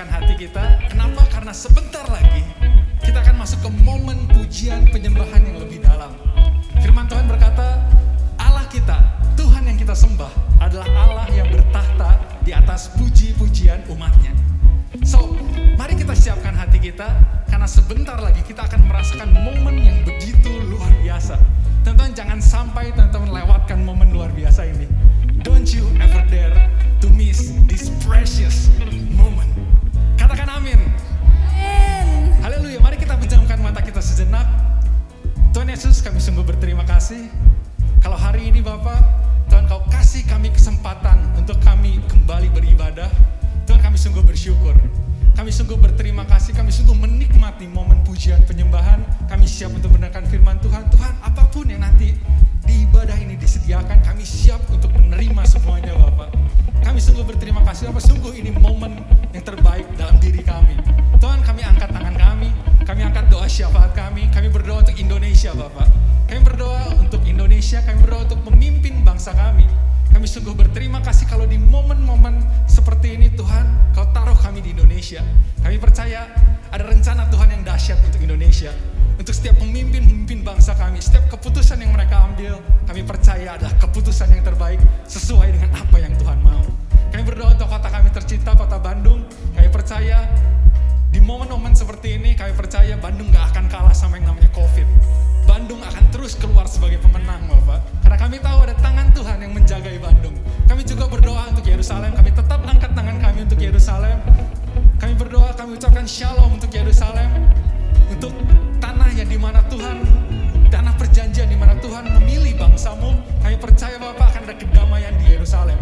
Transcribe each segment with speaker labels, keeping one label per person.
Speaker 1: siapkan hati kita. Kenapa? Karena sebentar lagi kita akan masuk ke momen pujian penyembahan yang lebih dalam. Firman Tuhan berkata, Allah kita, Tuhan yang kita sembah adalah Allah yang bertahta di atas puji-pujian umatnya. So, mari kita siapkan hati kita, karena sebentar lagi kita akan merasakan momen yang begitu luar biasa. Teman-teman, jangan sampai teman-teman lewatkan momen luar biasa ini. Don't you ever dare to miss this precious moment. Katakan amin.
Speaker 2: Amin.
Speaker 1: Haleluya, mari kita pejamkan mata kita sejenak. Tuhan Yesus, kami sungguh berterima kasih. Kalau hari ini Bapak, Tuhan Kau kasih kami kesempatan untuk kami kembali beribadah. Tuhan, kami sungguh bersyukur. Kami sungguh berterima kasih, kami sungguh menikmati momen pujian penyembahan. Kami siap untuk mendengarkan firman Tuhan. Tuhan, apapun yang nanti di ibadah ini disediakan, kami siap untuk menerima semuanya Bapak. Kami sungguh berterima kasih Bapak, sungguh ini momen yang terbaik dalam diri kami. Tuhan, kami angkat tangan kami angkat doa syafaat kami berdoa untuk Indonesia Bapak. Kami berdoa untuk Indonesia, kami berdoa untuk memimpin bangsa kami. Kami sungguh berterima kasih kalau di momen-momen seperti ini Tuhan, Kau taruh kami di Indonesia. Kami percaya ada rencana Tuhan yang dahsyat untuk Indonesia. Untuk setiap pemimpin bangsa kami, setiap keputusan yang mereka ambil, kami percaya adalah keputusan yang terbaik sesuai dengan apa yang Tuhan mau. Kami berdoa untuk kota kami tercinta, kota Bandung. Kami percaya di momen-momen seperti ini, kami percaya Bandung gak akan kalah sama yang namanya COVID. Bandung akan terus keluar sebagai pemenang Bapak. Karena kami tahu ada tangan Tuhan yang menjagai Bandung. Kami juga berdoa untuk Yerusalem. Kami tetap angkat tangan kami untuk Yerusalem. Kami berdoa, kami ucapkan shalom untuk Yerusalem. Untuk tanah yang dimana Tuhan, tanah perjanjian dimana Tuhan memilih bangsamu. Kami percaya Bapak akan ada kedamaian di Yerusalem.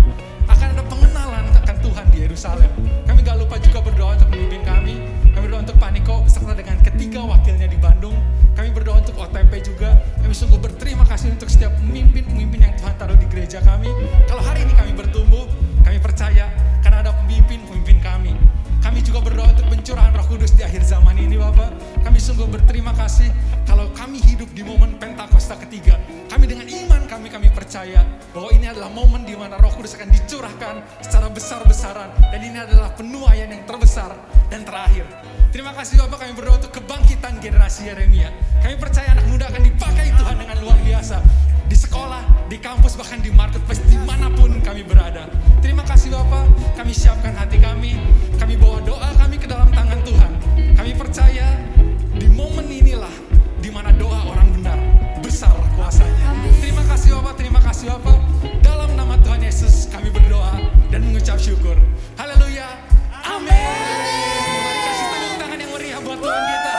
Speaker 1: Akan ada pengenalan akan Tuhan di Yerusalem. Kami gak lupa juga berdoa untuk pemimpin kami. Kami berdoa untuk Pak Niko beserta dengan ketiga wakilnya di Bandung. Kami berdoa untuk OTP juga. Kami sungguh berterima kasih untuk setiap pemimpin yang Tuhan taruh di gereja kami. Kalau hari ini kami bertumbuh, kami percaya karena ada pemimpin kami. Kami juga berdoa untuk pencurahan Roh Kudus di akhir zaman ini Bapak. Kami sungguh berterima kasih kalau kami hidup di momen Pentakosta ketiga. Kami dengan iman kami percaya bahwa ini adalah momen di mana Roh Kudus akan dicurahkan secara besar-besaran. Dan ini adalah penuaian yang terbesar dan terakhir. Terima kasih Bapak, kami berdoa untuk kebangkitan generasi Yeremia. Kami percaya anak muda akan dipakai Tuhan dengan luar biasa. Di sekolah, di kampus, bahkan di marketplace, dimanapun kami berada. Terima kasih Bapak, kami siapkan hati kami bawa doa kami ke dalam tangan Tuhan. Kami percaya di momen inilah di mana doa orang benar besar kuasanya. Terima kasih Bapak, dalam nama Tuhan Yesus kami berdoa dan mengucap syukur. Haleluya, amin. Mari kasih tepuk tangan yang meriah buat Tuhan kita.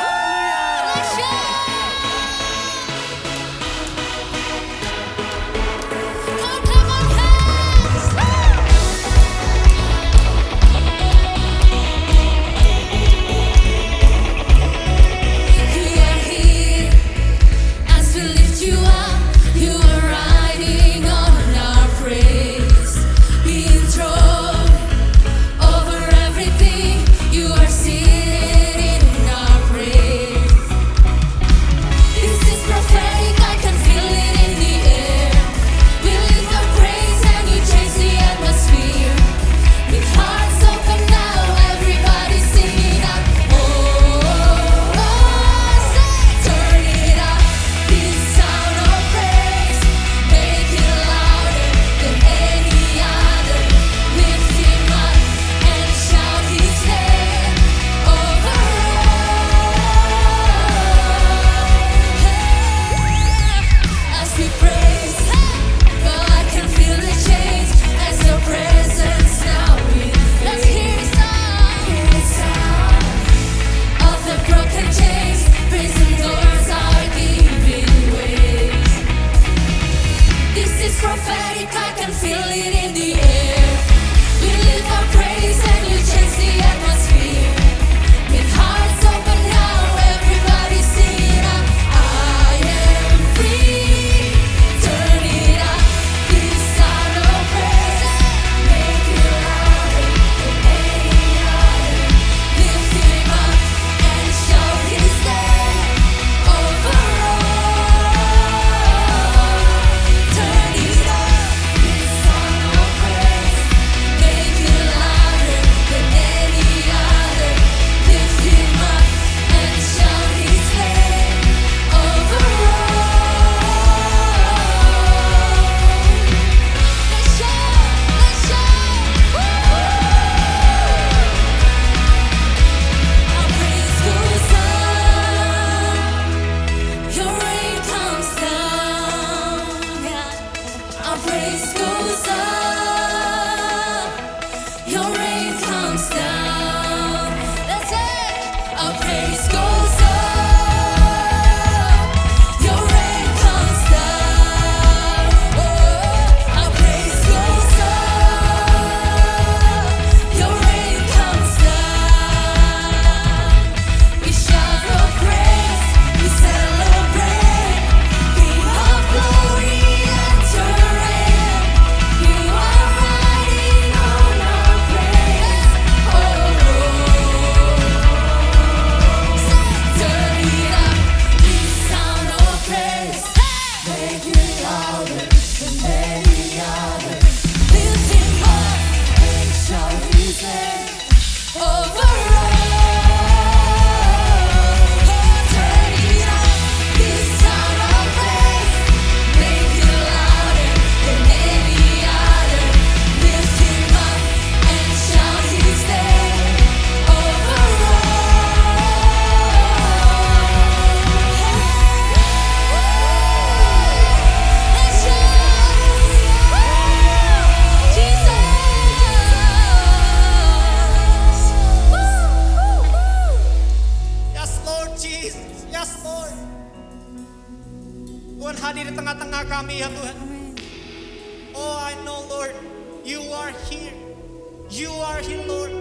Speaker 3: You are Him, Lord.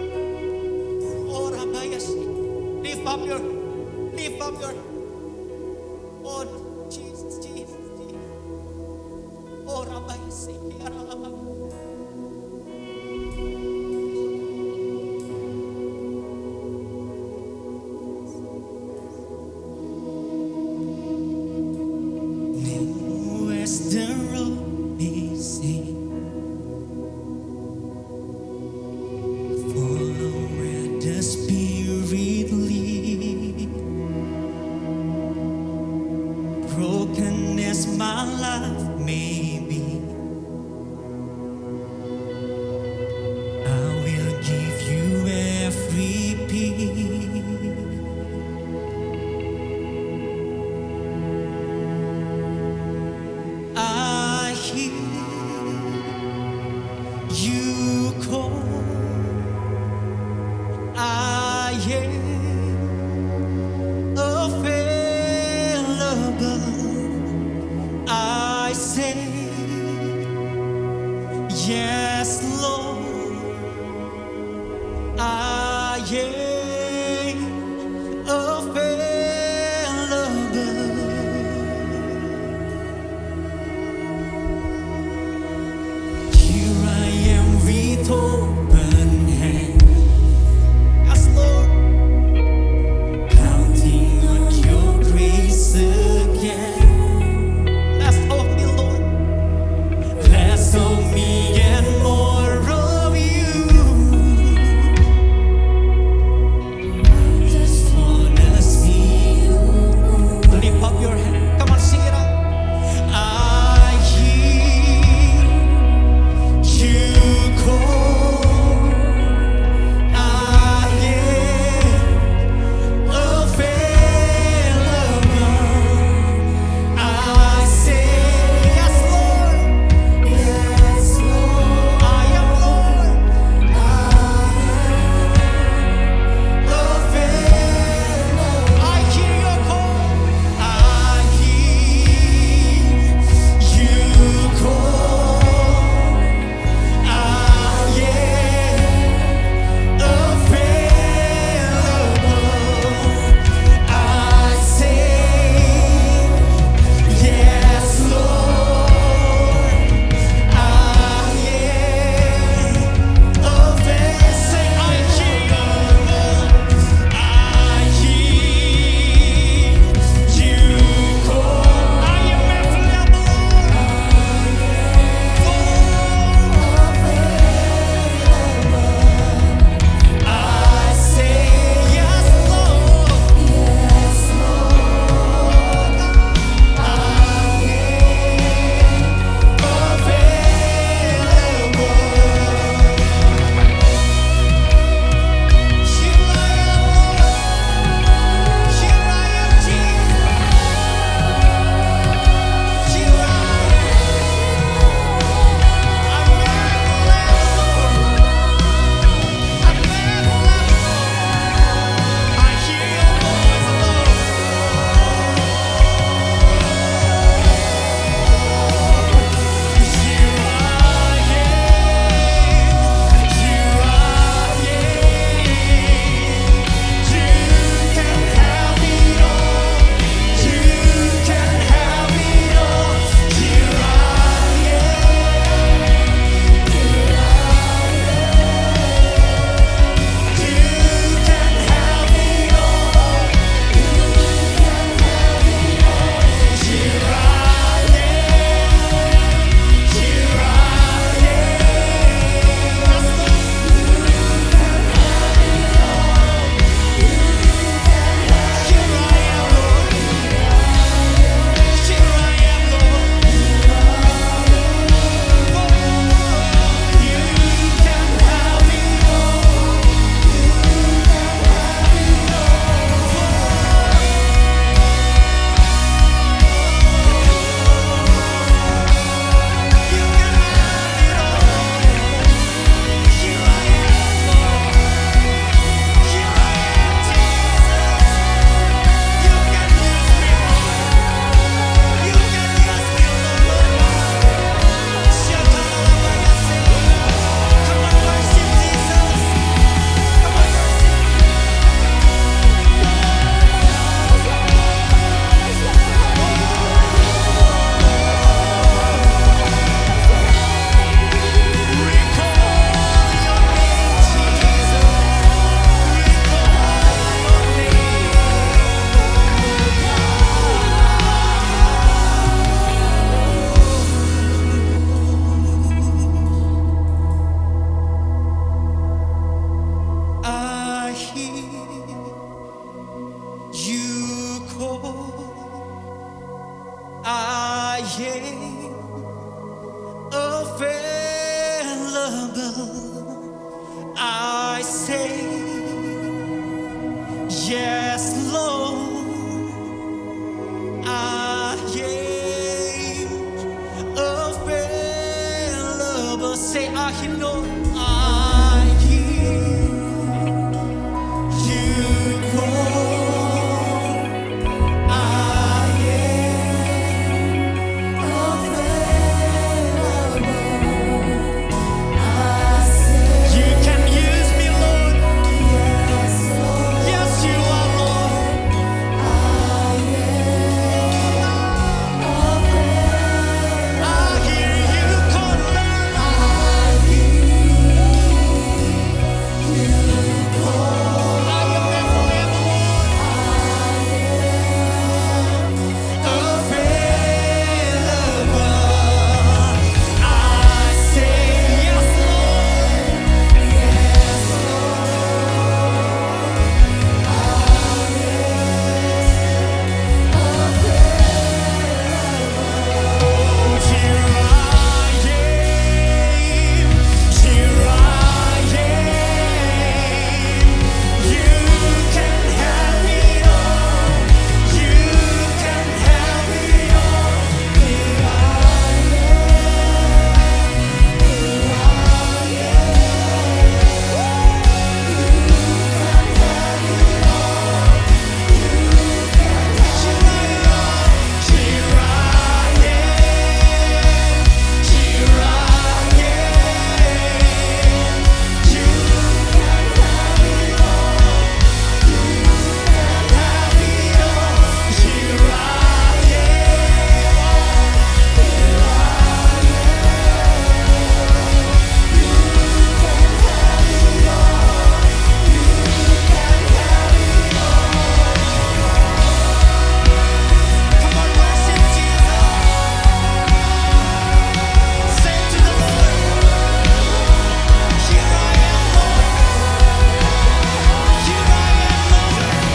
Speaker 3: Oh, Rabayas. Lift up your, oh, Jesus, Jesus, Jesus. Oh, Rabayas. New as the road is in, follow where the Spirit leads. Broken as my life may be, I will give you every peace. I hear you call, I am available. I say, yes, Lord, I am available. Here I am with open hand. Yes, Lord, counting on your grace again. Less of me, Lord, less of me and more of you. unavailable, I say, yes, Lord, I am available. Say, I hear, Lord, I hear you call. I am available. I say, you can use me, Lord. Yes, Lord. Yes, you are, Lord. I am available. I hear you call, Lord. I hear you call. I am available. Available. I say, yes, Lord. Yes, Lord. Here I am. Here I am. You can have it all. You can have it all. Here I come on, worship Jesus. Say to the Lord, here I am, Lord. Here I am, Lord.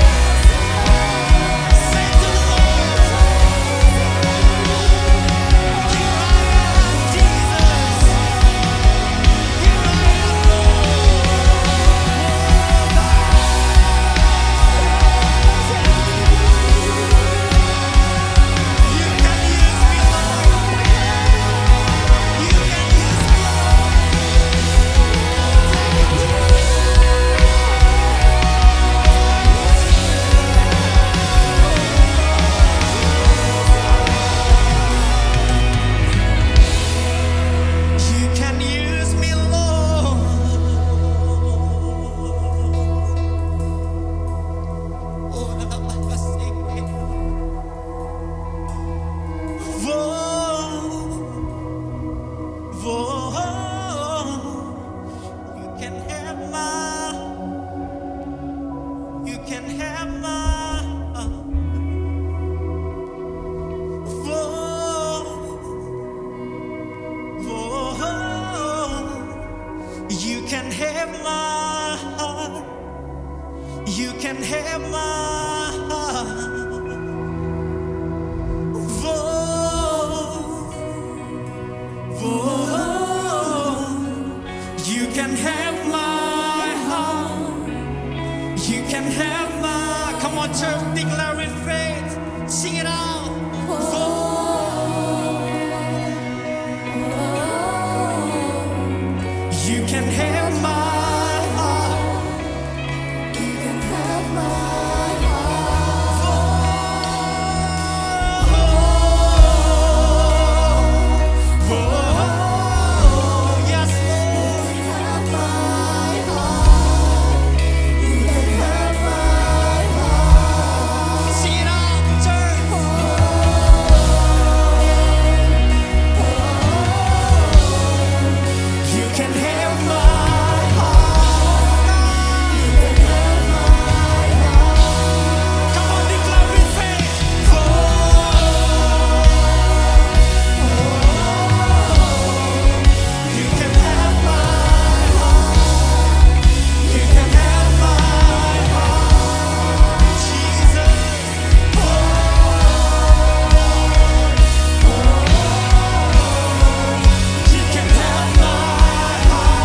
Speaker 3: Say to the Lord, here I am, Jesus. Here I am, you can use me, Lord. You can use me, You can use me, Lord. Oh, I say, you can have you can have you can have my heart. You can have my heart. You can have my heart. You can have my. Come on, church, declare in faith. Sing it out. You can have my heart. You can have my heart. Yes, Lord. Sing it out, church. You can have my come on, declare with faith. You can have my heart. You can have my heart, Jesus. You can have my heart.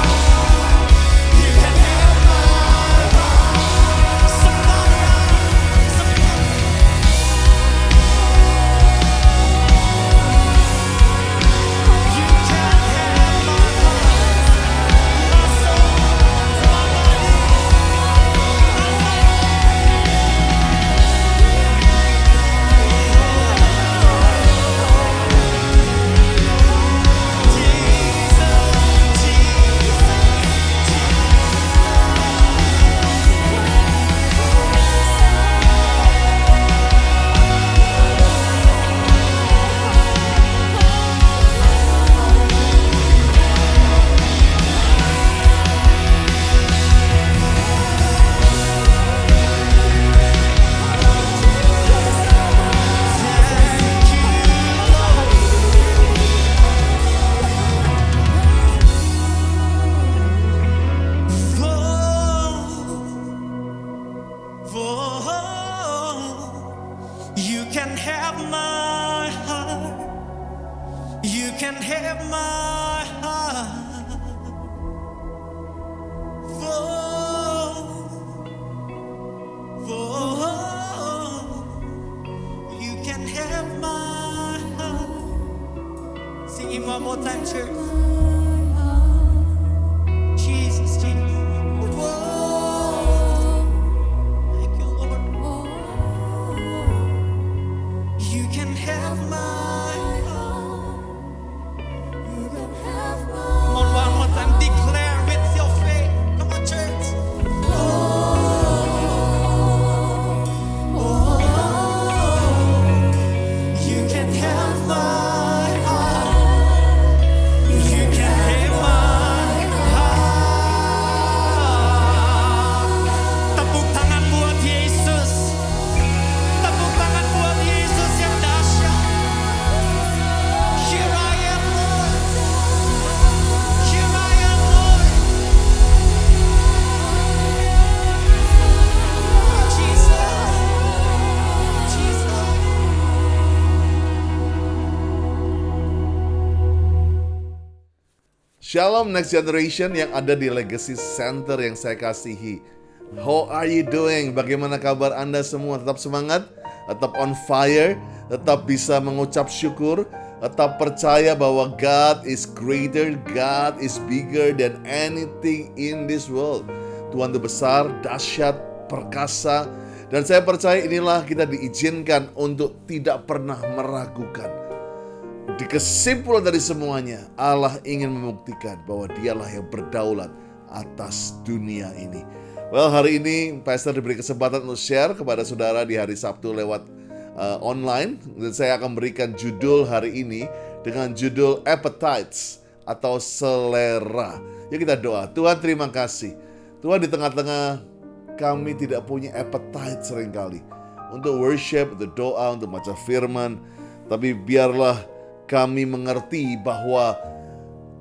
Speaker 4: Shalom Next Generation yang ada di Legacy Center yang saya kasihi. How are you doing? Bagaimana kabar Anda semua? Tetap semangat? Tetap on fire? Tetap bisa mengucap syukur? Tetap percaya bahwa God is greater, God is bigger than anything in this world. Tuhan itu besar, dahsyat, perkasa. Dan saya percaya inilah kita diizinkan untuk tidak pernah meragukan. Di kesimpulan dari semuanya, Allah ingin membuktikan bahwa dialah yang berdaulat atas dunia ini. Well, hari ini Pastor diberi kesempatan untuk share kepada saudara di hari Sabtu lewat online. Dan saya akan berikan judul hari ini dengan judul Appetites atau selera. Yuk kita doa. Tuhan, terima kasih. Tuhan, di tengah-tengah kami tidak punya appetite seringkali untuk worship, untuk doa, untuk baca firman. Tapi biarlah kami mengerti bahwa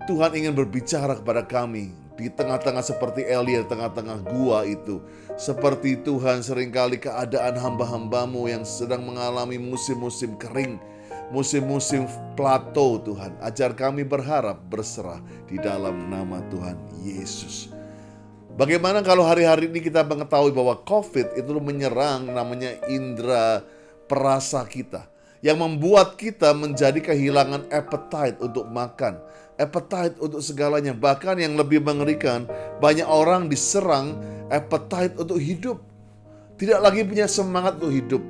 Speaker 4: Tuhan ingin berbicara kepada kami di tengah-tengah seperti Elia, di tengah-tengah gua itu. Seperti Tuhan, seringkali keadaan hamba-hambamu yang sedang mengalami musim-musim kering, musim-musim plateau Tuhan. Ajar kami berharap berserah di dalam nama Tuhan Yesus. Bagaimana kalau hari-hari ini kita mengetahui bahwa COVID itu menyerang namanya indera perasa kita, yang membuat kita menjadi kehilangan appetite untuk makan, appetite untuk segalanya. Bahkan yang lebih mengerikan, banyak orang diserang appetite untuk hidup, tidak lagi punya semangat untuk hidup.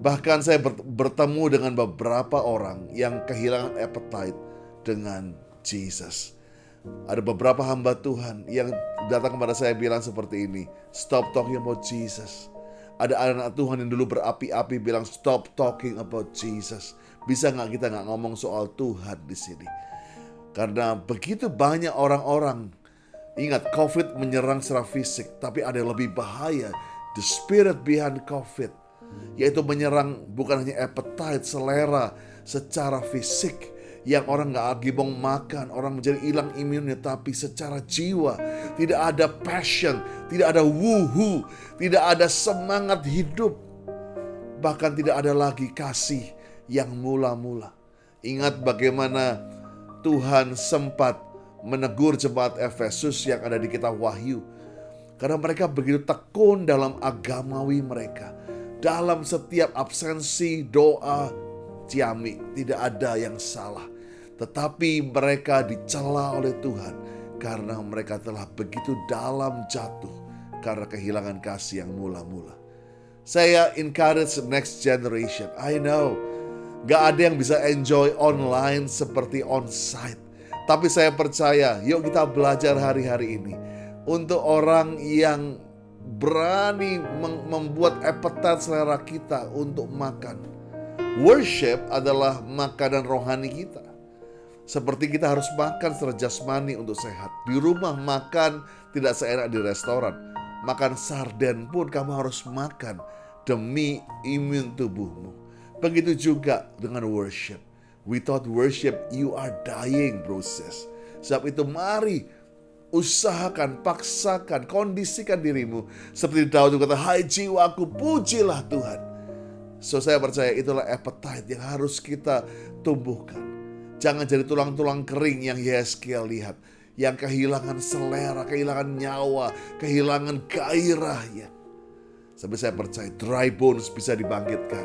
Speaker 4: Bahkan saya bertemu dengan beberapa orang yang kehilangan appetite dengan Jesus. Ada beberapa hamba Tuhan yang datang kepada saya bilang seperti ini, stop talking about Jesus. Ada anak Tuhan yang dulu berapi-api bilang stop talking about Jesus. Bisa nggak kita nggak ngomong soal Tuhan di sini? Karena begitu banyak orang-orang, ingat COVID menyerang secara fisik, tapi ada yang lebih bahaya, the spirit behind COVID, yaitu menyerang bukan hanya appetite, selera secara fisik, yang orang gak lagi mau makan, orang menjadi hilang imunnya, tapi secara jiwa tidak ada passion, tidak ada wuhu, tidak ada semangat hidup, bahkan tidak ada lagi kasih yang mula-mula. Ingat bagaimana Tuhan sempat menegur jemaat Efesus yang ada di kitab Wahyu, karena mereka begitu tekun dalam agamawi mereka, dalam setiap absensi doa ciamik tidak ada yang salah. Tetapi mereka dicela oleh Tuhan karena mereka telah begitu dalam jatuh karena kehilangan kasih yang mula-mula. Saya encourage next generation. I know gak ada yang bisa enjoy online seperti onsite. Tapi saya percaya, yuk kita belajar hari-hari ini untuk orang yang berani membuat appetite selera kita untuk makan. Worship adalah makanan rohani kita. Seperti kita harus makan secara jasmani untuk sehat. Di rumah makan tidak seenak di restoran. Makan sarden pun kamu harus makan demi imun tubuhmu. Begitu juga dengan worship. Without worship you are dying, proses. Sebab itu mari usahakan, paksakan, kondisikan dirimu. Seperti Daud kata, hai jiwaku pujilah Tuhan. So saya percaya itulah appetite yang harus kita tumbuhkan. Jangan jadi tulang-tulang kering yang Yeskel lihat, yang kehilangan selera, kehilangan nyawa, kehilangan gairahnya. Sampai saya percaya dry bones bisa dibangkitkan.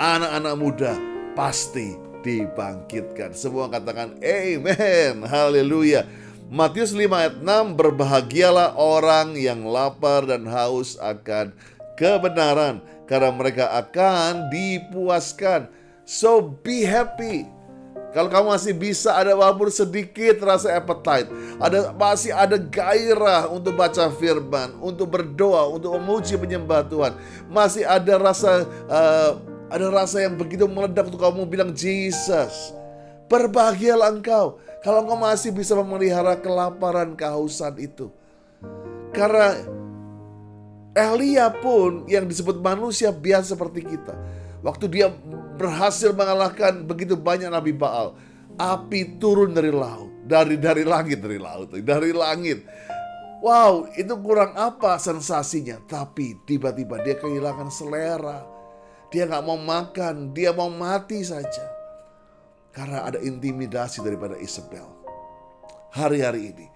Speaker 4: Anak-anak muda pasti dibangkitkan. Semua katakan amen, haleluya. Matius 5 ayat 6, berbahagialah orang yang lapar dan haus akan kebenaran, karena mereka akan dipuaskan. So be happy. Kalau kamu masih bisa ada walaupun sedikit rasa appetite, masih ada gairah untuk baca firman, untuk berdoa, untuk memuji menyembah Tuhan, masih ada rasa yang begitu meledak untuk kamu bilang Jesus, berbahagialah engkau kalau engkau masih bisa memelihara kelaparan, kehausan itu. Karena Elia pun yang disebut manusia biasa seperti kita, waktu dia berhasil mengalahkan begitu banyak Nabi Baal, api turun dari laut, dari langit. Wow, itu kurang apa sensasinya? Tapi tiba-tiba dia kehilangan selera. Dia gak mau makan, dia mau mati saja. Karena ada intimidasi daripada Isabel. hari-hari ini.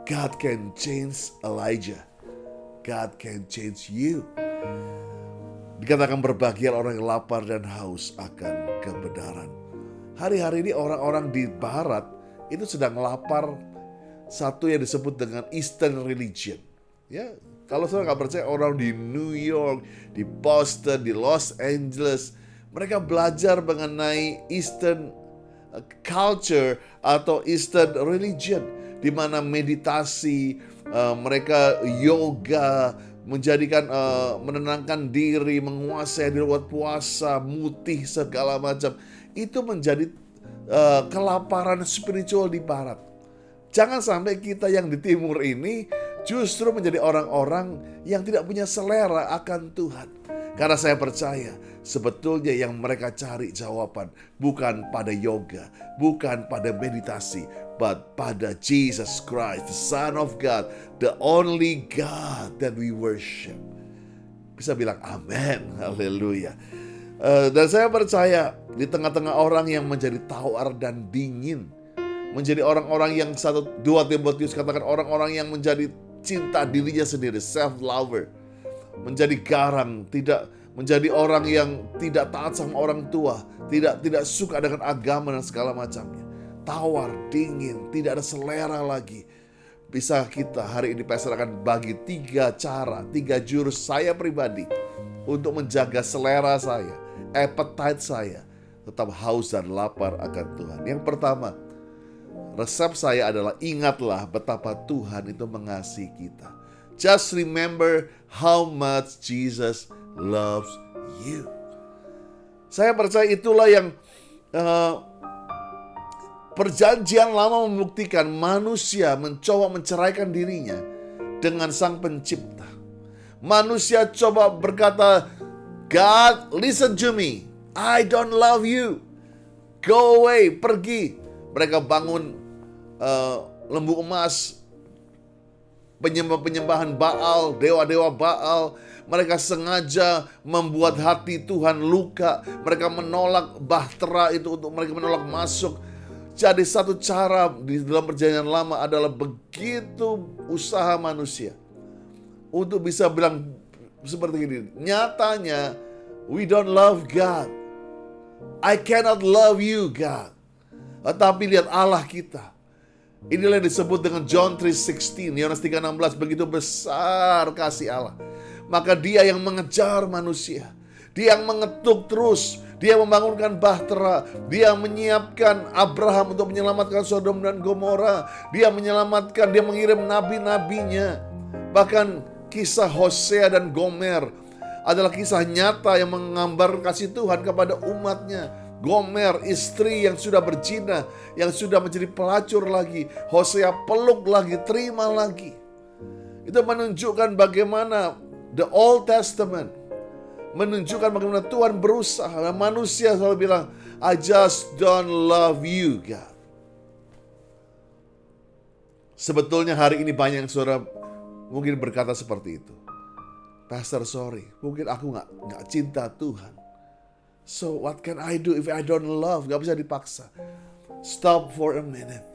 Speaker 4: God can change Elijah. God can change you. Dikatakan berbahagia orang yang lapar dan haus akan kebenaran. Hari-hari ini orang-orang di barat itu sedang lapar satu yang disebut dengan Eastern religion. Ya, kalau saudara nggak percaya, orang di New York, di Boston, di Los Angeles, mereka belajar mengenai Eastern culture atau Eastern religion, di mana meditasi, mereka yoga, menenangkan diri, menguasai diri lewat puasa, mutih segala macam. Itu menjadi kelaparan spiritual di barat. Jangan sampai kita yang di timur ini justru menjadi orang-orang yang tidak punya selera akan Tuhan. Karena saya percaya sebetulnya yang mereka cari jawaban bukan pada yoga, bukan pada meditasi, but pada Jesus Christ, the Son of God, the only God that we worship. Bisa bilang amin, haleluya. Dan saya percaya di tengah-tengah orang yang menjadi tawar dan dingin, menjadi orang-orang yang 2 Timotius katakan orang-orang yang menjadi cinta dirinya sendiri, self-lover, menjadi garang, tidak menjadi orang yang tidak taat sama orang tua, tidak suka dengan agama dan segala macamnya. Tawar, dingin, tidak ada selera lagi. Bisa kita hari ini pastor akan bagi 3 cara, 3 jurus saya pribadi untuk menjaga selera saya, appetite saya tetap haus dan lapar akan Tuhan. Yang pertama, resep saya adalah ingatlah betapa Tuhan itu mengasihi kita. Just remember how much Jesus loves you. Saya percaya itulah yang perjanjian lama membuktikan manusia mencoba menceraikan dirinya dengan Sang Pencipta. Manusia coba berkata, God, listen to me. I don't love you. Go away, pergi. Mereka bangun lembu emas, penyembahan Baal, dewa-dewa Baal. Mereka sengaja membuat hati Tuhan luka. Mereka menolak bahtera itu, untuk mereka menolak masuk. Jadi satu cara di dalam perjanjian lama adalah begitu usaha manusia untuk bisa bilang seperti ini. Nyatanya, we don't love God. I cannot love you, God. Tetapi lihat Allah kita. Inilah yang disebut dengan John 3:16, Yohanes 3:16, begitu besar kasih Allah. Maka dia yang mengejar manusia, dia yang mengetuk terus, dia membangunkan bahtera, dia menyiapkan Abraham untuk menyelamatkan Sodom dan Gomora, dia menyelamatkan, dia mengirim nabi-nabinya. Bahkan kisah Hosea dan Gomer adalah kisah nyata yang menggambar kasih Tuhan kepada umatnya. Gomer, istri yang sudah berzina, yang sudah menjadi pelacur lagi. Hosea peluk lagi, terima lagi. Itu menunjukkan bagaimana the Old Testament menunjukkan bagaimana Tuhan berusaha. Manusia selalu bilang, I just don't love you, God. Sebetulnya hari ini banyak yang saudara mungkin berkata seperti itu. Pastor, sorry, mungkin aku gak cinta Tuhan. So what can I do if I don't love? Gak bisa dipaksa. Stop for a minute.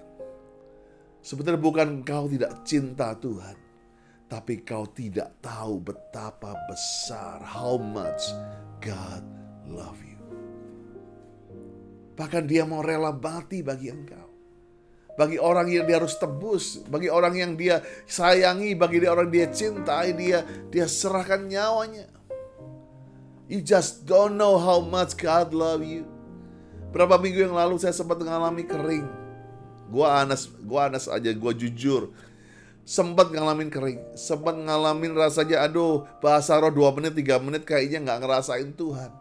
Speaker 4: Sebetulnya bukan kau tidak cinta Tuhan, tapi kau tidak tahu betapa besar, how much God love you. Bahkan dia mau rela mati bagi engkau. Bagi orang yang dia harus tebus, bagi orang yang dia sayangi, bagi orang dia cintai, dia serahkan nyawanya. You just don't know how much God love you. Berapa minggu yang lalu saya sempat mengalami kering. Gua anas aja, gua jujur. Sempat ngalamin kering, sempat ngalamin rasanya aduh, bahasa roh 2 menit, 3 menit kayaknya gak ngerasain Tuhan.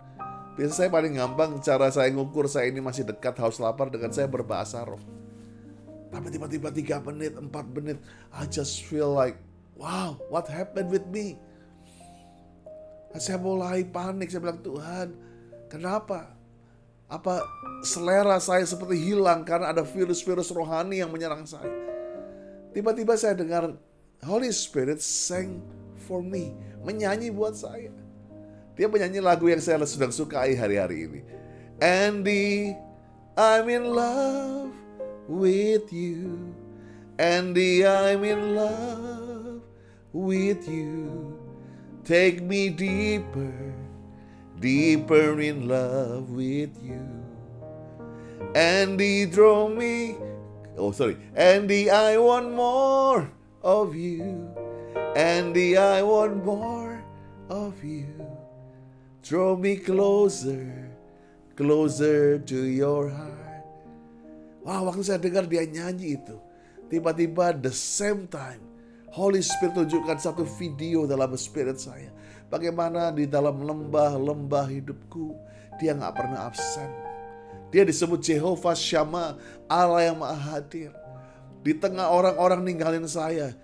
Speaker 4: Biasanya saya paling gampang cara saya ngukur saya ini masih dekat haus lapar dengan saya berbahasa roh. Tapi tiba-tiba 3 menit, 4 menit, I just feel like, wow, what happened with me? Saya mulai panik, saya bilang, Tuhan, kenapa? Apa selera saya seperti hilang karena ada virus-virus rohani yang menyerang saya? Tiba-tiba saya dengar Holy Spirit sang for me, menyanyi buat saya. Dia menyanyi lagu yang saya sedang sukai hari-hari ini. Andy, I'm in love with you. Andy, I'm in love with you. Take me deeper, deeper in love with you. Andy, draw me. Andy, I want more of you. Andy, I want more of you. Draw me closer, closer to your heart. Wah, waktu saya dengar dia nyanyi itu, tiba-tiba the same time Holy Spirit tunjukkan satu video dalam spirit saya. Bagaimana di dalam lembah-lembah hidupku, dia gak pernah absen. Dia disebut Jehovah Shammah, Allah yang maha hadir. Di tengah orang-orang ninggalin saya,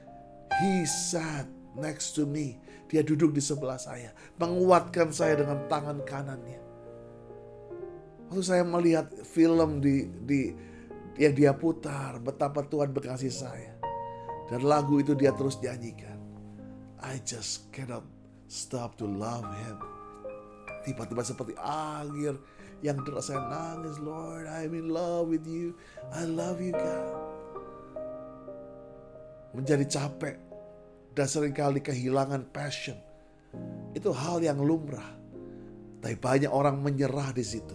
Speaker 4: He sat next to me. Dia duduk di sebelah saya, menguatkan saya dengan tangan kanannya. Waktu saya melihat film yang dia putar, betapa Tuhan berkasih saya. Dan lagu itu dia terus nyanyikan. I just cannot stop to love Him. Tiba-tiba seperti air yang deras, saya nangis. Lord, I'm in love with you. I love you, God. Menjadi capek dan seringkali kehilangan passion, itu hal yang lumrah. Tapi banyak orang menyerah di situ.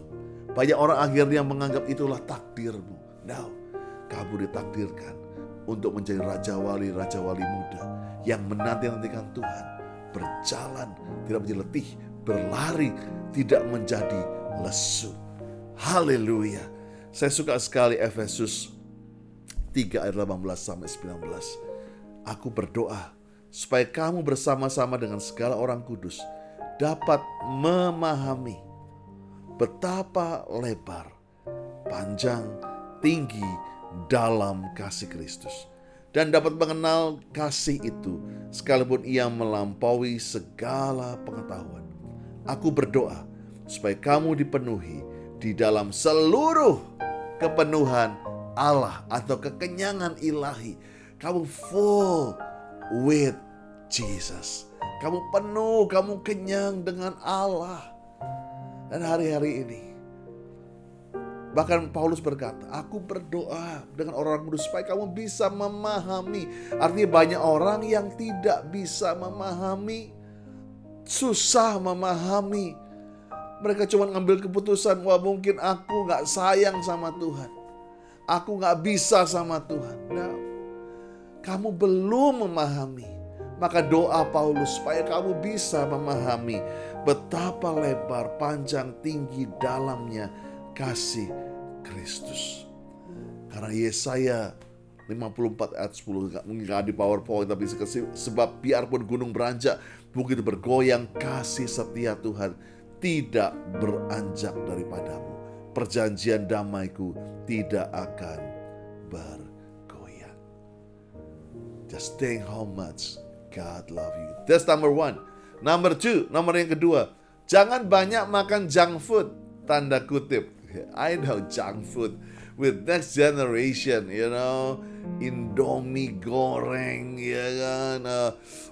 Speaker 4: Banyak orang akhirnya menganggap itulah takdirmu. No, kamu ditakdirkan untuk menjadi raja wali muda yang menanti-nantikan Tuhan, berjalan tidak menjadi letih, berlari tidak menjadi lesu. Haleluya. Saya suka sekali Efesus 3 ayat 18 sampai 19. Aku berdoa supaya kamu bersama-sama dengan segala orang kudus dapat memahami betapa lebar, panjang, tinggi dalam kasih Kristus, dan dapat mengenal kasih itu sekalipun ia melampaui segala pengetahuan. Aku berdoa supaya kamu dipenuhi di dalam seluruh kepenuhan Allah atau kekenyangan ilahi. Kamu full with Jesus. Kamu penuh, kamu kenyang dengan Allah. Dan hari-hari ini, bahkan Paulus berkata, aku berdoa dengan orang kudus supaya kamu bisa memahami. Artinya banyak orang yang tidak bisa memahami, susah memahami. Mereka cuma ngambil keputusan, wah mungkin aku gak sayang sama Tuhan, aku gak bisa sama Tuhan. Nah, kamu belum memahami. Maka doa Paulus supaya kamu bisa memahami betapa lebar, panjang, tinggi dalamnya kasih Kristus. Karena Yesaya 54 ayat 10, mungkin gak di PowerPoint, tapi sebab biarpun gunung beranjak, bukit bergoyang, kasih setia Tuhan tidak beranjak daripadamu. Perjanjian damaiku tidak akan bergoyang. Just think how much God love you. That's number one. Number two, nomor yang kedua, jangan banyak makan junk food, tanda kutip. I know junk food with next generation, Indomie goreng, ya kan,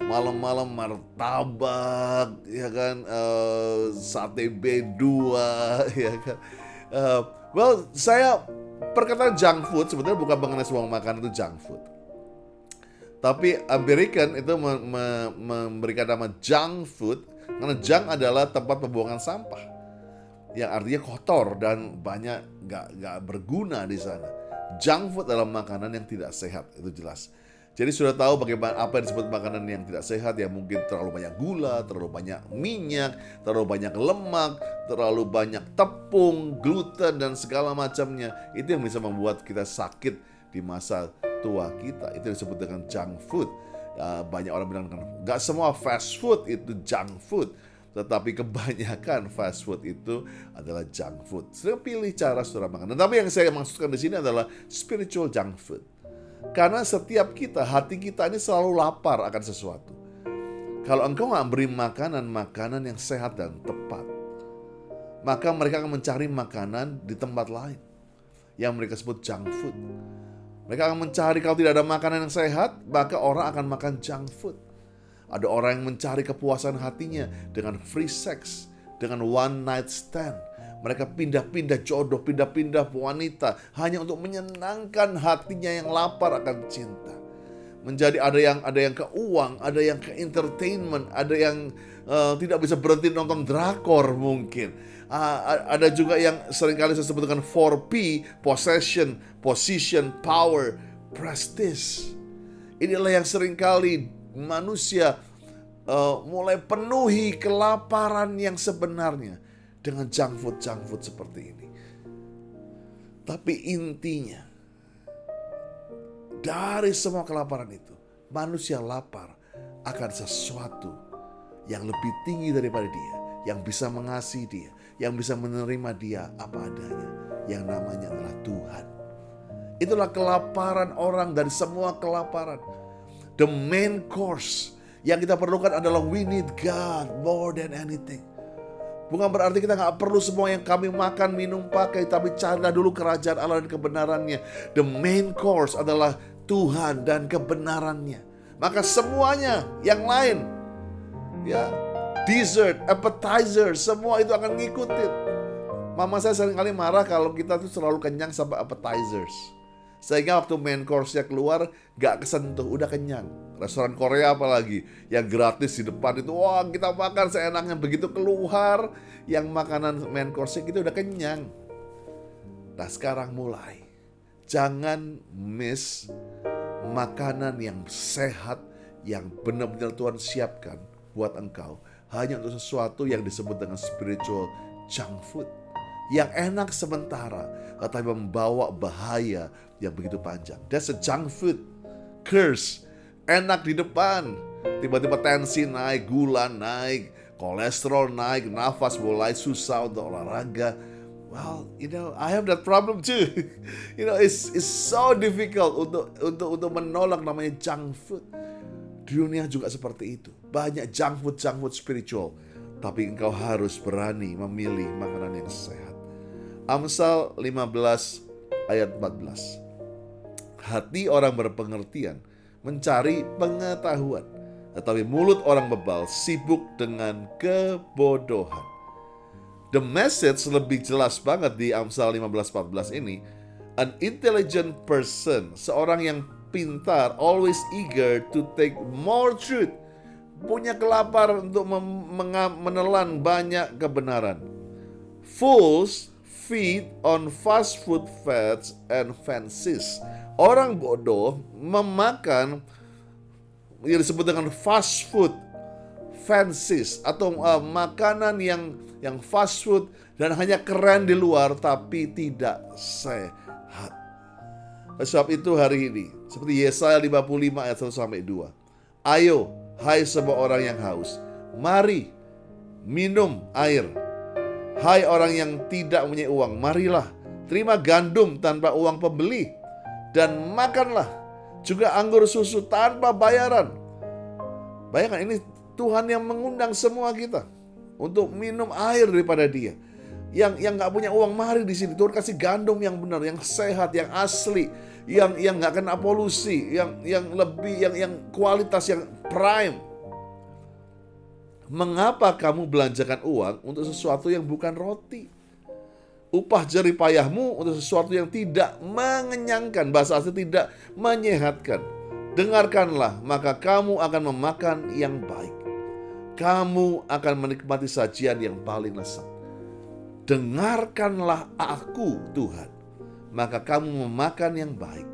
Speaker 4: malam-malam martabak, ya kan, sate B2, ya kan. Saya perkataan junk food sebetulnya bukan mengenai semua makanan itu junk food. Tapi American itu memberikan nama junk food karena junk adalah tempat pembuangan sampah yang artinya kotor dan banyak gak berguna di sana. Junk food adalah makanan yang tidak sehat, itu jelas. Jadi sudah tahu bagaimana apa yang disebut makanan yang tidak sehat, yang mungkin terlalu banyak gula, terlalu banyak minyak, terlalu banyak lemak, terlalu banyak tepung, gluten dan segala macamnya. Itu yang bisa membuat kita sakit di masa tua kita. Itu disebut dengan junk food. Banyak orang bilang gak semua fast food itu junk food, tetapi kebanyakan fast food itu adalah junk food. Saudara pilih cara saudara makan. Tapi yang saya maksudkan di sini adalah spiritual junk food. Karena setiap kita, hati kita ini selalu lapar akan sesuatu. Kalau engkau gak beri makanan yang sehat dan tepat, maka mereka akan mencari makanan di tempat lain yang mereka sebut junk food. Mereka akan mencari, kalau tidak ada makanan yang sehat, maka orang akan makan junk food. Ada orang yang mencari kepuasan hatinya dengan free sex, dengan one night stand. Mereka pindah-pindah jodoh, pindah-pindah wanita hanya untuk menyenangkan hatinya yang lapar akan cinta. Menjadi ada yang ke uang, ada yang ke entertainment, ada yang tidak bisa berhenti nonton drakor mungkin. Ada juga yang seringkali saya sebut dengan 4P, possession, position, power, prestige. Inilah yang seringkali manusia mulai penuhi kelaparan yang sebenarnya dengan junk food seperti ini. Tapi intinya, dari semua kelaparan itu, manusia lapar akan sesuatu yang lebih tinggi daripada dia, yang bisa mengasihi dia, yang bisa menerima dia apa adanya, yang namanya adalah Tuhan. Itulah kelaparan orang dari semua kelaparan. The main course yang kita perlukan adalah we need God more than anything. Bukan berarti kita gak perlu semua yang kami makan, minum, pakai, tapi carilah dulu kerajaan Allah dan kebenarannya. The main course adalah Tuhan dan kebenarannya. Maka semuanya yang lain, ya, dessert, appetizer, semua itu akan ngikutin. Mama saya seringkali marah kalau kita tuh selalu kenyang sampai appetizers. Sehingga waktu main course-nya keluar, gak kesentuh, udah kenyang. Restoran Korea apalagi, yang gratis di depan itu, wah kita makan seenaknya. Begitu keluar, yang makanan main course-nya kita udah kenyang. Nah sekarang mulai, jangan miss makanan yang sehat, yang benar-benar Tuhan siapkan buat engkau. Hanya untuk sesuatu yang disebut dengan spiritual junk food. Yang enak sementara, tetapi membawa bahaya yang begitu panjang. That's a junk food curse. Enak di depan, tiba-tiba tensi naik, gula naik, kolesterol naik, nafas mulai susah untuk olahraga. Well, I have that problem too. It's so difficult untuk menolak namanya junk food. Dunia juga seperti itu. Banyak junk food spiritual. Tapi engkau harus berani memilih makanan yang sehat. Amsal 15 ayat 14. Hati orang berpengertian mencari pengetahuan, tetapi mulut orang bebal sibuk dengan kebodohan. The message lebih jelas banget di Amsal 15:14 ini. An intelligent person, seorang yang pintar, always eager to take more truth, punya kelaparan untuk menelan banyak kebenaran. Fools feed on fast food fads and fancies. Orang bodoh memakan yang disebut dengan fast food fancies atau makanan yang fast food dan hanya keren di luar tapi tidak sehat. Sebab itu hari ini seperti Yesaya 55 ayat 1-2. Ayo hai semua orang yang haus, mari minum air. Hai orang yang tidak punya uang, marilah terima gandum tanpa uang pembeli dan makanlah juga anggur susu tanpa bayaran. Bayangkan, ini Tuhan yang mengundang semua kita untuk minum air daripada Dia. Yang nggak punya uang, mari di sini. Tuhan kasih gandum yang benar, yang sehat, yang asli, yang nggak kena polusi, yang lebih, yang kualitas, yang prime. Mengapa kamu belanjakan uang untuk sesuatu yang bukan roti? Upah jerih payahmu untuk sesuatu yang tidak mengenyangkan. Bahasa asli tidak menyehatkan. Dengarkanlah, maka kamu akan memakan yang baik. Kamu akan menikmati sajian yang paling lezat. Dengarkanlah aku, Tuhan, maka kamu memakan yang baik.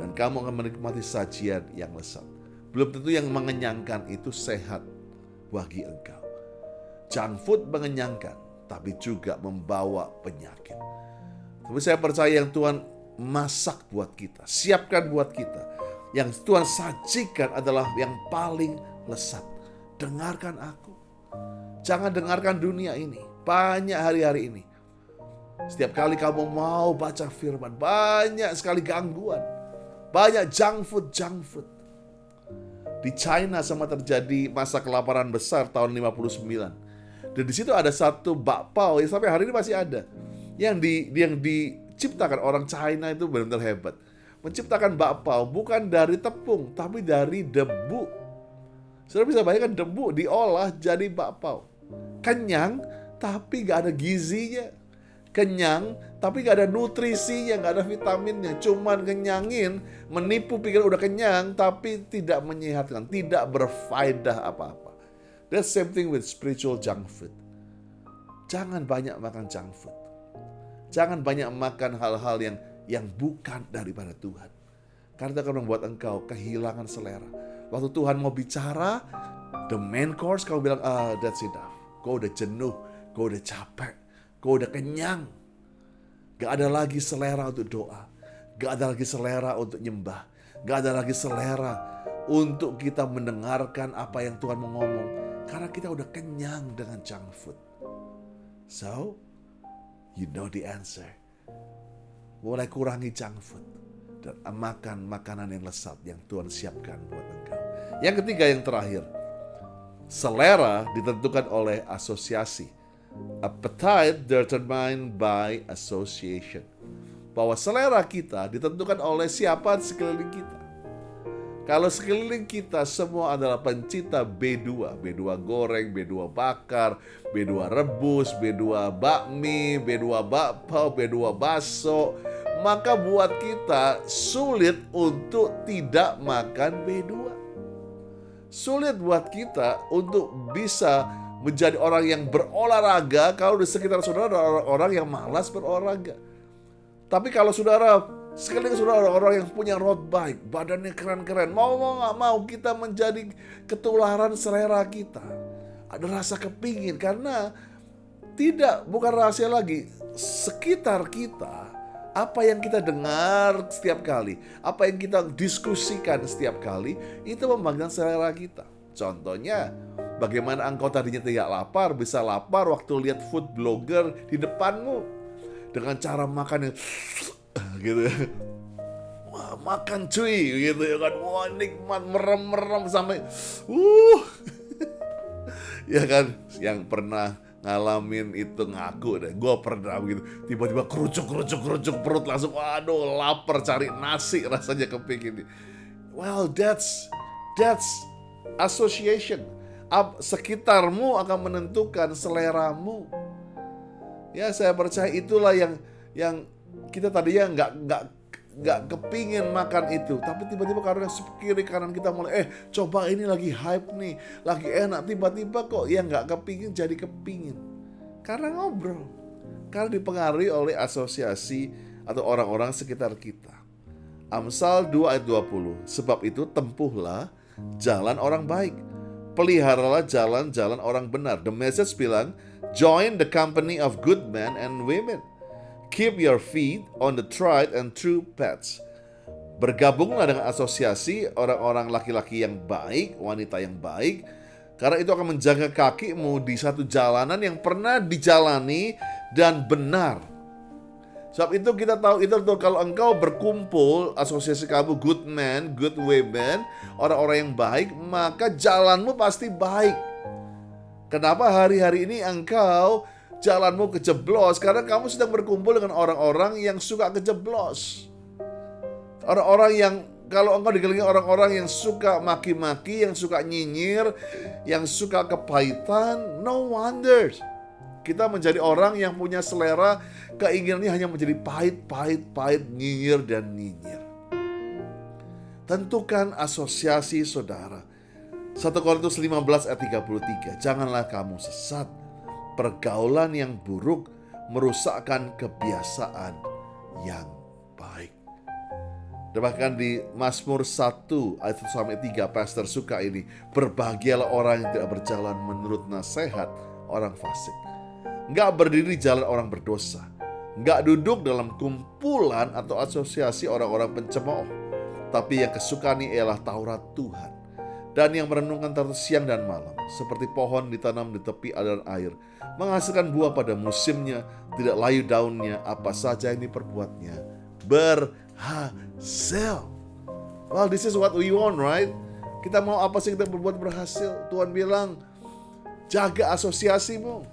Speaker 4: Dan kamu akan menikmati sajian yang lezat. Belum tentu yang mengenyangkan itu sehat bagi engkau. Junk food mengenyangkan, tapi juga membawa penyakit. Tapi saya percaya yang Tuhan masak buat kita, siapkan buat kita, yang Tuhan sajikan adalah yang paling lezat. Dengarkan aku. Jangan dengarkan dunia ini. Banyak hari-hari ini, setiap kali kamu mau baca firman, banyak sekali gangguan. Banyak junk food. Di China sama terjadi masa kelaparan besar tahun 59. Dan di situ ada satu bakpao yang sampai hari ini masih ada. Yang diciptakan orang China itu benar-benar hebat. Menciptakan bakpao bukan dari tepung, tapi dari debu. Saudara bisa bayangkan, debu diolah jadi bakpao. Kenyang, tapi gak ada gizinya. kenyang, tapi gak ada nutrisinya, gak ada vitaminnya. Cuman kenyangin, menipu pikir udah kenyang, tapi tidak menyehatkan, tidak berfaedah apa-apa. The same thing with spiritual junk food. Jangan banyak makan junk food. Jangan banyak makan hal-hal yang bukan daripada Tuhan. Karena itu akan membuat engkau kehilangan selera. Waktu Tuhan mau bicara, the main course, kau bilang, that's enough. Kau udah jenuh, kau udah capek, kau udah kenyang. Gak ada lagi selera untuk doa. Gak ada lagi selera untuk nyembah. Gak ada lagi selera untuk kita mendengarkan apa yang Tuhan mau ngomong. Karena kita udah kenyang dengan junk food. So, you know the answer. Mulai kurangi junk food. Dan makan makanan yang lezat yang Tuhan siapkan buat engkau. Yang ketiga, yang terakhir. Selera ditentukan oleh asosiasi. Appetite determined by association. Bahwa selera kita ditentukan oleh siapa di sekeliling kita. Kalau sekeliling kita semua adalah pencinta B2, B2 goreng, B2 bakar, B2 rebus, B2 bakmi, B2 bakpao, B2 baso, maka buat kita sulit untuk tidak makan B2. Sulit buat kita untuk bisa menjadi orang yang berolahraga kalau di sekitar saudara ada orang-orang yang malas berolahraga. Tapi kalau saudara, sekalian saudara orang-orang yang punya road bike, badannya keren-keren, mau nggak mau kita menjadi ketularan selera kita. Ada rasa kepingin karena bukan rahasia lagi, sekitar kita, apa yang kita dengar setiap kali, apa yang kita diskusikan setiap kali, itu membangkitkan selera kita. Contohnya, bagaimana engkau tadinya tidak lapar, bisa lapar waktu lihat food blogger di depanmu. Dengan cara makan yang gitu. Wah, makan cuy gitu ya kan. Wah, nikmat, merem-merem sampai ya kan, yang pernah ngalamin itu ngaku deh. Gue pernah begitu. Tiba-tiba kerucuk perut langsung, waduh, lapar, cari nasi rasanya kepingin. Well, that's association. Sekitarmu akan menentukan seleramu. Ya, saya percaya itulah yang kita tadinya nggak kepingin makan itu, tapi tiba-tiba karena kiri kanan kita mulai coba ini lagi hype nih, lagi enak, tiba-tiba kok ya nggak kepingin jadi kepingin karena ngobrol, karena dipengaruhi oleh asosiasi atau orang-orang sekitar kita. Amsal 2 ayat 20, sebab itu tempuhlah jalan orang baik, peliharalah jalan-jalan orang benar. The Message bilang, join the company of good men and women. Keep your feet on the tried and true paths. Bergabunglah dengan asosiasi orang-orang laki-laki yang baik, wanita yang baik, karena itu akan menjaga kakimu di satu jalanan yang pernah dijalani dan benar. Sebab itu kita tahu itu kalau engkau berkumpul, asosiasi kamu good men, good women, orang-orang yang baik, maka jalanmu pasti baik. Kenapa hari-hari ini engkau jalanmu kejeblos? Karena kamu sedang berkumpul dengan orang-orang yang suka kejeblos. Orang-orang yang, kalau engkau dikelilingi orang-orang yang suka maki-maki, yang suka nyinyir, yang suka kepahitan, no wonder kita menjadi orang yang punya selera, keinginannya hanya menjadi pahit, nyinyir dan nyinyir. Tentukan asosiasi saudara. 1 Korintus 15 ayat 33, janganlah kamu sesat. Pergaulan yang buruk merusakkan kebiasaan yang baik. Dan bahkan di Mazmur 1 ayat 1-3, pastor suka ini. Berbahagialah orang yang tidak berjalan menurut nasihat orang fasik, nggak berdiri jalan orang berdosa, nggak duduk dalam kumpulan atau asosiasi orang-orang pencemooh, tapi yang kesukaannya ialah Taurat Tuhan, dan yang merenungkan terus siang dan malam, seperti pohon ditanam di tepi aliran air, menghasilkan buah pada musimnya, tidak layu daunnya, apa saja yang diperbuatnya berhasil. Well, this is what we want, right? Kita mau apa sih kita berbuat berhasil? Tuhan bilang, jaga asosiasimu.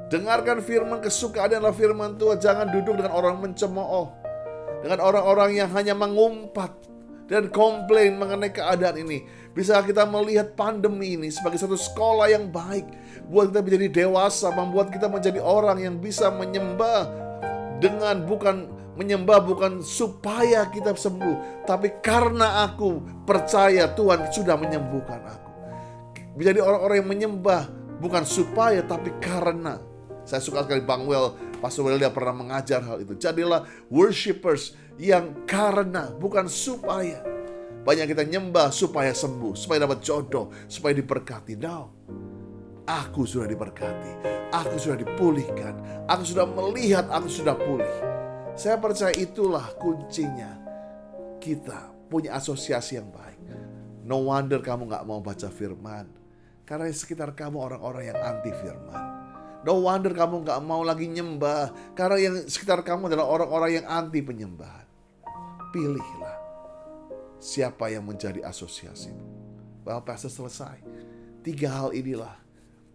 Speaker 4: Dengarkan firman, kesukaan adalah firman Tuhan. Jangan duduk dengan orang mencemooh, dengan orang-orang yang hanya mengumpat, dan komplain mengenai keadaan ini. Bisa kita melihat pandemi ini sebagai satu sekolah yang baik, buat kita menjadi dewasa, membuat kita menjadi orang yang bisa menyembah bukan supaya kita sembuh, tapi karena aku percaya Tuhan sudah menyembuhkan aku. Menjadi orang-orang yang menyembah bukan supaya, tapi karena. Saya suka sekali Bang Well, Pastor Well, dia pernah mengajar hal itu. Jadilah worshipers yang karena, bukan supaya. Banyak kita nyembah supaya sembuh, supaya dapat jodoh, supaya diberkati. No. Aku sudah diberkati, aku sudah dipulihkan, aku sudah melihat, aku sudah pulih. Saya percaya itulah kuncinya. Kita punya asosiasi yang baik. No wonder kamu gak mau baca firman, karena di sekitar kamu orang-orang yang anti firman. No wonder kamu gak mau lagi nyembah, karena yang sekitar kamu adalah orang-orang yang anti penyembahan. Pilihlah siapa yang menjadi asosiasimu. Well, Pastor selesai. 3 hal inilah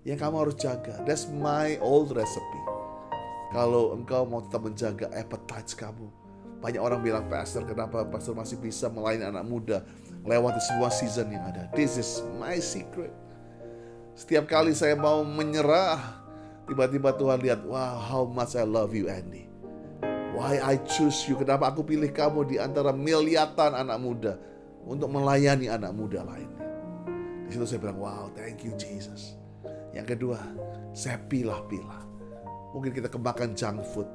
Speaker 4: yang kamu harus jaga. That's my old recipe. Kalau engkau mau tetap menjaga appetite kamu. Banyak orang bilang, Pastor, kenapa Pastor masih bisa melayani anak muda lewati semua season yang ada? This is my secret. Setiap kali saya mau menyerah, tiba-tiba Tuhan lihat, wow, how much I love you, Andy. Why I choose you. Kenapa aku pilih kamu di antara miliatan anak muda untuk melayani anak muda lainnya. Di situ saya bilang, wow, thank you Jesus. Yang kedua, saya pilah-pilah. Mungkin kita kembangkan junk food.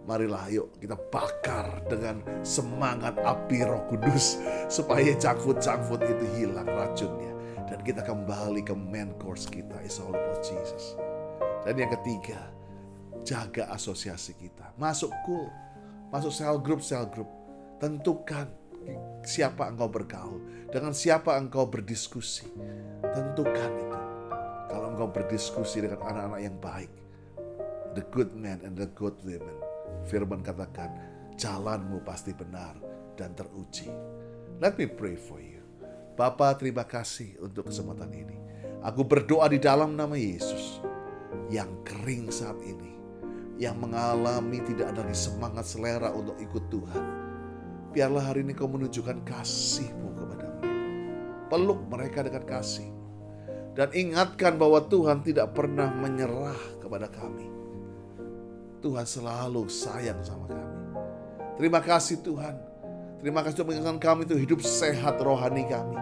Speaker 4: Marilah yuk kita bakar dengan semangat api Roh Kudus supaya junk food itu hilang racunnya. Dan kita kembali ke main course kita. It's all about Jesus. Dan yang ketiga, jaga asosiasi kita. Masuk cool, masuk cell group. Tentukan siapa engkau bergaul, dengan siapa engkau berdiskusi. Tentukan itu. Kalau engkau berdiskusi dengan anak-anak yang baik, the good men and the good women, firman katakan, jalanmu pasti benar dan teruji. Let me pray for you. Bapa, terima kasih untuk kesempatan ini. Aku berdoa di dalam nama Yesus. Yang kering saat ini, yang mengalami tidak ada lagi semangat selera untuk ikut Tuhan, biarlah hari ini kau menunjukkan kasih-Mu kepada mereka. Peluk mereka dengan kasih. Dan ingatkan bahwa Tuhan tidak pernah menyerah kepada kami. Tuhan selalu sayang sama kami. Terima kasih Tuhan. Terima kasih untuk mengingatkan kami itu hidup sehat rohani kami.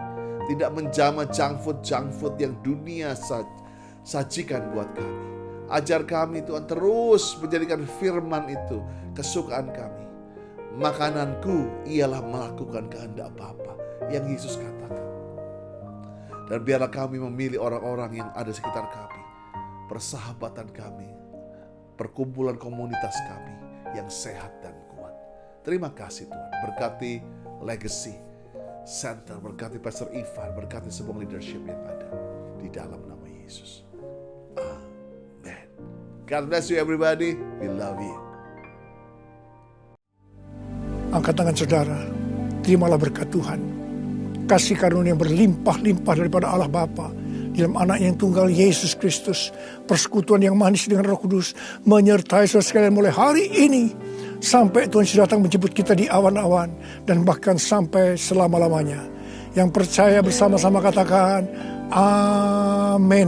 Speaker 4: Tidak menjamah junk food yang dunia sajikan buat kami. Ajar kami Tuhan terus menjadikan firman itu kesukaan kami. Makananku ialah melakukan kehendak Bapa yang Yesus katakan. Dan biarlah kami memilih orang-orang yang ada di sekitar kami, persahabatan kami, perkumpulan komunitas kami yang sehat dan kuat. Terima kasih Tuhan. Berkati Legacy Center, berkati Pastor Ivan, berkati semua leadership yang ada di dalam nama Yesus. Amen. God bless you everybody. We love you.
Speaker 5: Angkat tangan saudara, terimalah berkat Tuhan. Kasih karunia yang berlimpah-limpah daripada Allah Bapa dalam anak yang tunggal Yesus Kristus. Persekutuan yang manis dengan Roh Kudus menyertai saudara sekalian mulai hari ini sampai Tuhan sudah datang menjemput kita di awan-awan dan bahkan sampai selama-lamanya. Yang percaya bersama-sama katakan amin.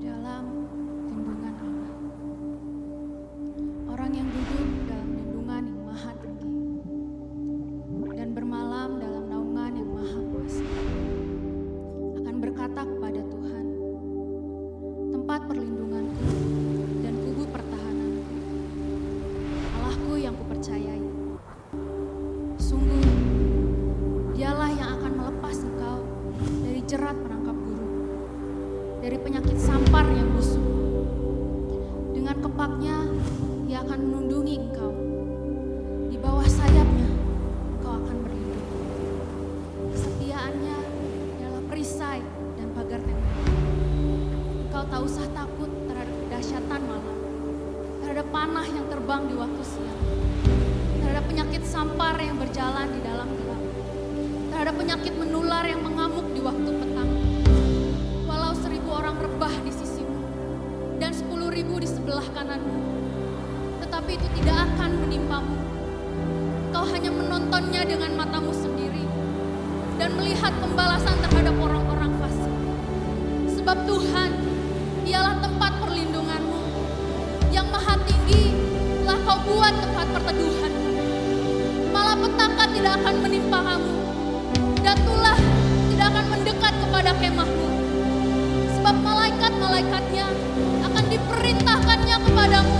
Speaker 2: Dalam lindungan Allah. Orang yang duduk dalam lindungan yang maha tinggi dan bermalam dalam naungan yang maha kuasa akan berkata kepada Tuhan, tempat perlindunganku dan kubu pertahananku, Allahku yang kupercayai. Sungguh, dialah yang akan melepas engkau dari jerat penangkap burung, dari penyakit sampar yang busuk. Dengan kepaknya, Ia akan menundungi engkau. Di bawah sayapnya, engkau akan berlindung. Kesetiaannya adalah perisai dan pagar tembok. Engkau tak usah takut terhadap kedahsyatan malam, terhadap panah yang terbang di waktu siang, terhadap penyakit sampar yang berjalan di dalam gelap, terhadap penyakit menular yang mengamuk di waktu petang. Walau 1000 orang rebah di sisimu dan 10.000 di sebelah kananmu, tetapi itu tidak akan menimpamu. engkau hanya menontonnya dengan matamu sendiri dan melihat pembalasan terhadap orang-orang fasik. Sebab Tuhan, Dialah tempat perlindunganmu. Yang maha tinggi telah kau buat tempat perteduhan. Malapetaka tidak akan menimpa kamu, dan tulah tidak akan mendekat kepada kemahmu. Sebab malaikat-malaikatnya akan diperintahkannya kepadamu